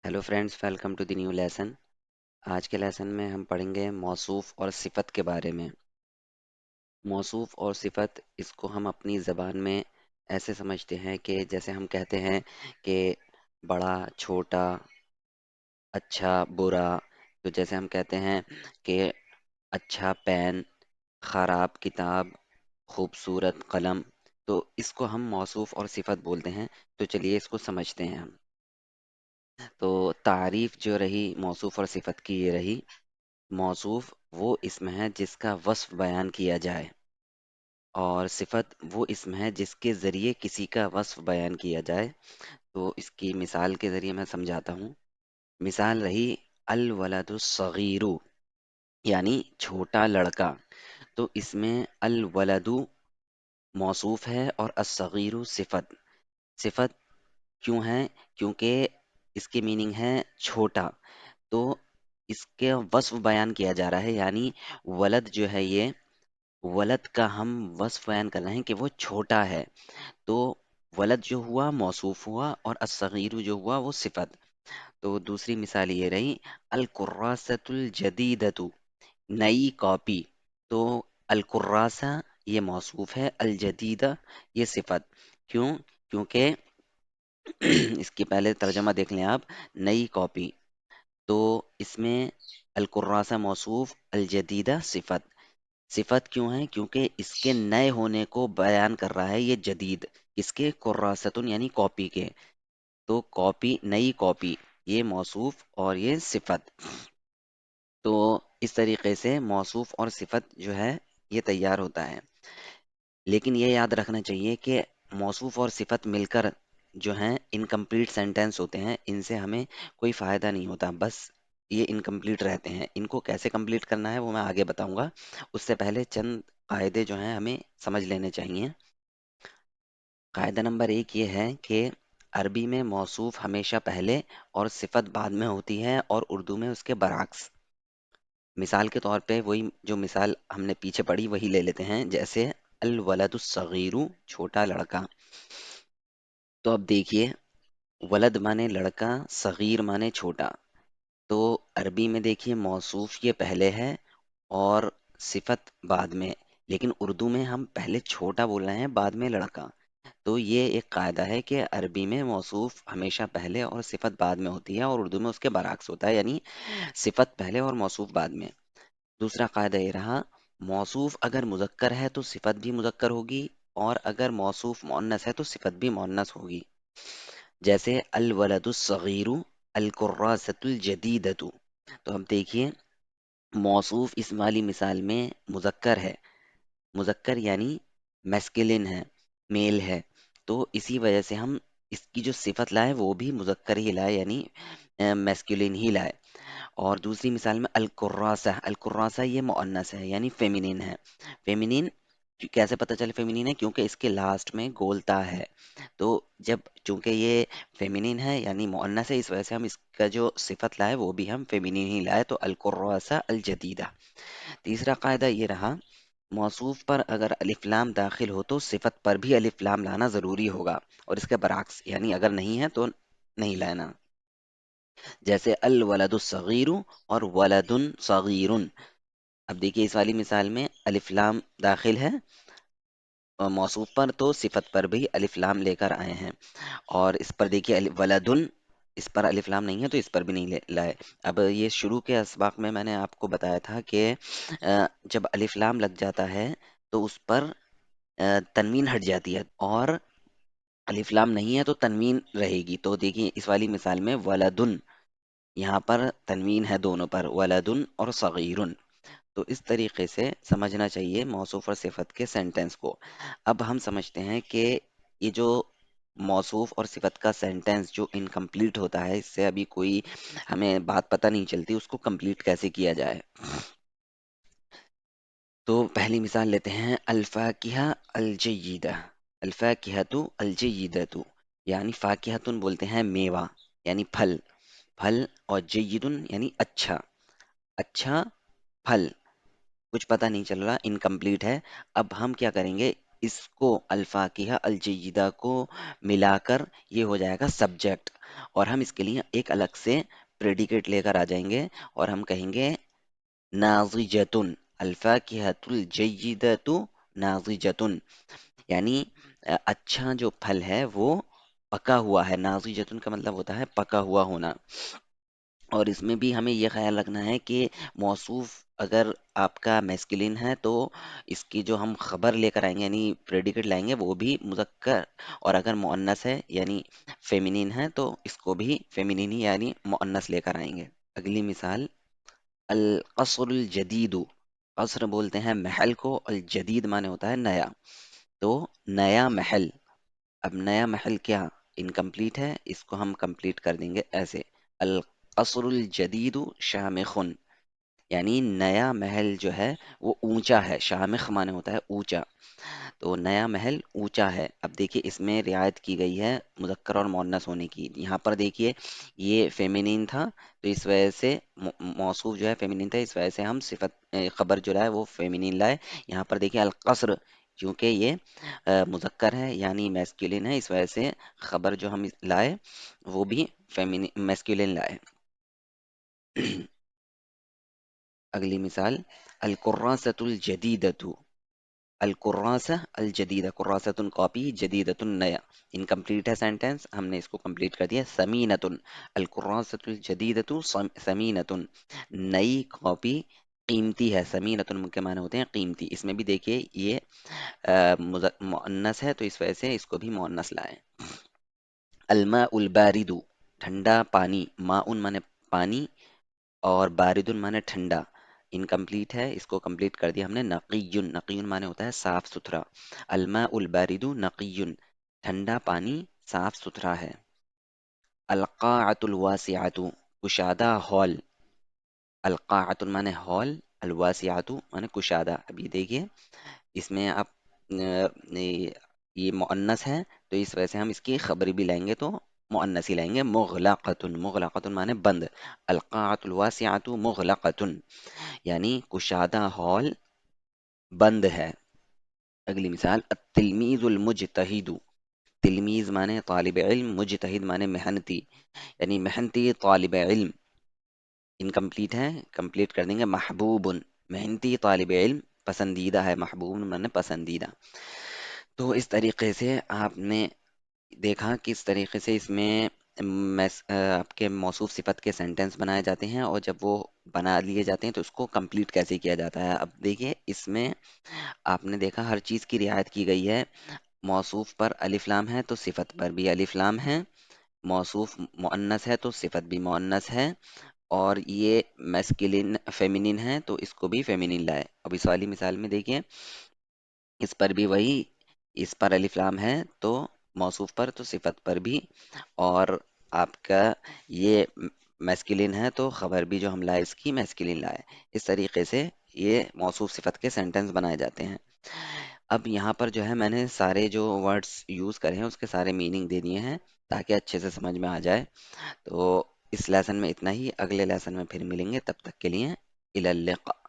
Hello friends, welcome to the new lesson. आज के lesson में हम पढ़ेंगे मौसूफ और सिफत के बारे में। मौसूफ और सिफत इसको हम अपनी ज़बान में ऐसे समझते हैं कि जैसे हम कहते हैं कि बड़ा, छोटा, अच्छा, बुरा। तो जैसे हम कहते हैं कि अच्छा पेन, ख़राब किताब, खूबसूरत कलम। तो इसको हम मौसूफ और सिफत बोलते हैं। तो चलिए इसको समझते हैं हम। तो तारीफ जो रही मौसूफ और सिफत की ये रही। मौसूफ वो इसम है जिसका वस्फ बयान किया जाए, और सिफत वो इसम है जिसके ज़रिए किसी का वस्फ बयान किया जाए। तो इसकी मिसाल के ज़रिए मैं समझाता हूँ। मिसाल रही अल वलदु सगीरु, यानी छोटा लड़का। तो इसमें अल वलदु मौसूफ है और असगीरु सिफत। सिफत क्यों है? क्योंकि इसकी मीनिंग है छोटा। तो इसके वस्फ बयान किया जा रहा है, यानी वलद जो है ये वलद का हम वस्फ बयान कर रहे हैं कि वो छोटा है। तो वलद जो हुआ मौसूफ हुआ और अस्सगीरु जो हुआ वो सिफत। तो दूसरी मिसाल ये रही अल कुर्रासतुल जदीदतु, नई कॉपी। तो अल कुर्रासा ये मौसूफ है, अल जदीदा ये सिफत। क्यों? क्योंकि इसकी पहले तर्जमा देख लें आप। नई कॉपी, तो इसमें अल कुर्रासा मौसूफ, अल जदीदा सिफत। सिफत क्यों है? क्योंकि इसके नए होने को बयान कर रहा है ये जदीद। किसके? कुर्रासतुन यानी कॉपी के। तो कॉपी, नई कॉपी, ये मौसूफ और ये सिफत। तो इस तरीके से मौसूफ और सिफत जो है ये तैयार होता है। लेकिन ये याद रखना चाहिए कि मौसूफ और सिफत मिलकर जो हैं इनकम्प्लीट सेंटेंस होते हैं। इनसे हमें कोई फ़ायदा नहीं होता, बस ये इनकम्प्लीट रहते हैं। इनको कैसे कंप्लीट करना है वो मैं आगे बताऊंगा। उससे पहले चंद कायदे जो हैं हमें समझ लेने चाहिए। कायदा नंबर एक ये है कि अरबी में मौसूफ हमेशा पहले और सिफत बाद में होती है, और उर्दू में उसके बरअक्स। मिसाल के तौर पे वही जो मिसाल हमने पीछे पढ़ी वही ले लेते हैं, जैसे अल वलदुस सगीरु, छोटा लड़का। तो अब देखिए, वलद माने लड़का, सगीर माने छोटा। तो अरबी में देखिए मौसूफ ये पहले है और सिफत बाद में। लेकिन उर्दू में हम पहले छोटा बोल रहे हैं, बाद में लड़का। तो ये एक कायदा है कि अरबी में मौसूफ हमेशा पहले और सिफत बाद में होती है, और उर्दू में उसके बरअक्स होता है, यानी सिफत पहले और मौसूफ बाद में। दूसरा कायदा ये रहा, मौसूफ अगर मुज़क्कर है तो सिफत भी मुज़क्कर होगी, और अगर मौसूफ मुअन्नस है तो सिफत भी मुअन्नस होगी। जैसे अल वलदुस सगीरु, अल कुर्रासतुल जदीदतु। तो अब देखिए, मौसूफ इस वाली मिसाल में मुज़क्कर है। मुज़क्कर यानी मैस्कुलिन है, मेल है। तो इसी वजह से हम इसकी जो सिफत लाए वो भी मुज़क्कर ही लाए, यानी मैस्कुलिन ही लाए। और दूसरी मिसाल में अल कुर्रासा ये मुअन्नस है, यानी फेमिनिन है। फेमिनिन कैसे पता चले फेमिनिन है? क्योंकि इसके लास्ट में गोलता है। तो जब चूंकि ये फेमिनिन है यानी मुअन्नस है, इस वजह से हम इसका जो सिफत लाए वो भी हम फेमिनिन ही लाए। तो अल कुर्रासा अल जदीदा। तीसरा कायदा ये रहा, मौसूफ पर अगर अलिफ लाम दाखिल हो तो सिफत पर भी अलिफ लाम लाना ज़रूरी होगा, और इसके बरअक्स, यानी अगर नहीं है तो नहीं लाना। जैसे अल वलदुस सगीरु और वलदुन सगीरुन। अब देखिए इस वाली मिसाल में अलिफ लाम दाखिल है और मौसूफ पर, तो सिफत पर भी अलिफ लाम लेकर आए हैं। और इस पर देखिए वलदुन, इस पर अलिफ लाम नहीं है तो इस पर भी नहीं लाए। अब ये शुरू के असबाक में मैंने आपको बताया था कि जब अलिफ लाम लग जाता है तो उस पर तनवीन हट जाती है, और अलिफ लाम नहीं है तो तनवीन रहेगी। तो देखिए इस वाली मिसाल में वलदुन, यहाँ पर तनवीन है दोनों पर, वलदुन और सगीरुन। तो इस तरीके से समझना चाहिए मौसूफ और सिफत के सेंटेंस को। अब हम समझते हैं कि ये जो मौसूफ और सिफत का सेंटेंस जो इनकम्प्लीट होता है, इससे अभी कोई हमें बात पता नहीं चलती उसको कंप्लीट कैसे किया जाए। तो पहली मिसाल लेते हैं, अल्फाकिहा अलजय्यिदा। अल्फाकिहतु अलजय्यिदतु, यानी फाकिहतुन बोलते हैं मेवा, यानी फल। फल, और जय्यिदुन यानी अच्छा। अच्छा फल। कुछ पता नहीं चल रहा, इनकम्प्लीट है। अब हम क्या करेंगे, اس کو الفاقیہ الجیدہ کو ملا کر یہ ہو جائے گا سبجیکٹ، اور ہم اس کے لیے ایک الگ سے پریڈیکیٹ لے کر آ جائیں گے، اور ہم کہیں گے ناضجتن، الفاقہۃ الجیدۃ ناضجتن، یعنی اچھا جو پھل ہے وہ پکا ہوا ہے، ناضجتن کا مطلب ہوتا ہے پکا ہوا ہونا۔ اور اس میں بھی ہمیں یہ خیال رکھنا ہے کہ موصوف اگر آپ کا میسکلین ہے تو اس کی جو ہم خبر لے کر آئیں گے یعنی پریڈیکیٹ لائیں گے وہ بھی مذکر، اور اگر مؤنث ہے یعنی فیمینین ہے تو اس کو بھی فیمینین ہی یعنی مؤنث لے کر آئیں گے۔ اگلی مثال، القصر الجدید، قصر بولتے ہیں محل کو، الجدید معنی ہوتا ہے نیا، تو نیا محل۔ اب نیا محل کیا انکمپلیٹ ہے، اس کو ہم کمپلیٹ کر دیں گے ایسے، القصر الجدید شامخ، یعنی نیا محل جو ہے وہ اونچا ہے، شامخ معنی ہوتا ہے اونچا، تو نیا محل اونچا ہے۔ اب دیکھیے اس میں رعایت کی گئی ہے مذکر اور مؤنث ہونے کی، یہاں پر دیکھیے یہ فیمینین تھا تو اس وجہ سے موصوف جو ہے فیمینین تھا، اس وجہ سے ہم صفت خبر جو ہے وہ فیمینین لائے۔ یہاں پر دیکھیے القصر، کیونکہ یہ مذکر ہے یعنی میسکولین ہے، اس وجہ سے خبر جو ہم لائے وہ بھی فیمینین میسکولین لائے۔ اگلی مثال، الکراسۃ الجدیدۃ، الکراسہ الجدیدہ، کراسۃ کاپی، جدیدۃ نیا، انکمپلیٹ ہے سینٹینس، ہم نے اس کو کمپلیٹ کر دیا۔ سمینۃ، الکراسۃ الجدیدۃ سمینۃ، نئی کاپی قیمتی ہے، سمینۃ کے معنی ہوتے ہیں قیمتی، اس میں بھی دیکھیے یہ مؤنث ہے تو اس وجہ سے اس کو بھی مؤنث لائیں۔ الماء البارد، ٹھنڈا پانی، ماء مانے پانی، اور بارد مانے ٹھنڈا، انکمپلیٹ ہے اس کو کمپلیٹ کر دیا ہم نے۔ نقی، نقی مانے ہوتا ہے صاف ستھرا، الماء البارد نقی، ٹھنڈا پانی صاف ستھرا ہے۔ القاعۃ الواسعۃ، کشادہ ہال، القاعۃ مانے ہال، الواسعۃ مانے کشادہ۔ اب یہ دیکھیے اس میں آپ یہ مؤنث ہے تو اس وجہ سے ہم اس کی خبر بھی لائیں گے تو مؤنث ہی لائیں گے۔ مغلقۃ، مغلقۃ مانے بند، القاعۃ الواسعۃ مغلقۃ، یعنی کشادہ ہال بند ہے۔ اگلی مثال، التلمیذ المجتہد، تلمیذ مانے طالب علم، مجتہد مانے محنتی، یعنی محنتی طالب علم، انکمپلیٹ ہے کمپلیٹ کر دیں گے۔ محبوب، محنتی طالب علم پسندیدہ ہے، محبوب مانے پسندیدہ۔ تو اس طریقے سے آپ نے دیکھا کس طریقے سے اس میں آپ کے موصوف صفت کے سینٹینس بنائے جاتے ہیں، اور جب وہ بنا لیے جاتے ہیں تو اس کو کمپلیٹ کیسے کیا جاتا ہے۔ اب دیکھیے اس میں آپ نے دیکھا ہر چیز کی رعایت کی گئی ہے، موصوف پر الف لام ہے تو صفت پر بھی الف لام ہے، موصوف مؤنث ہے تو صفت بھی مؤنث ہے، اور یہ میسکلین فیمینین ہے تو اس کو بھی فیمینین لائے۔ اب اس والی مثال میں دیکھیے اس پر بھی وہی، اس پر الف لام ہے تو موصوف پر تو صفت پر بھی، اور آپ کا یہ میسکلین ہے تو خبر بھی جو ہم لائے اس کی میسکلین لائے۔ اس طریقے سے یہ موصوف صفت کے سینٹینس بنائے جاتے ہیں۔ اب یہاں پر جو ہے میں نے سارے جو ورڈز یوز کرے ہیں اس کے سارے میننگ دے دیے ہیں تاکہ اچھے سے سمجھ میں آ جائے۔ تو اس لیسن میں اتنا ہی، اگلے لیسن میں پھر ملیں گے، تب تک کے لیے الی اللقاء۔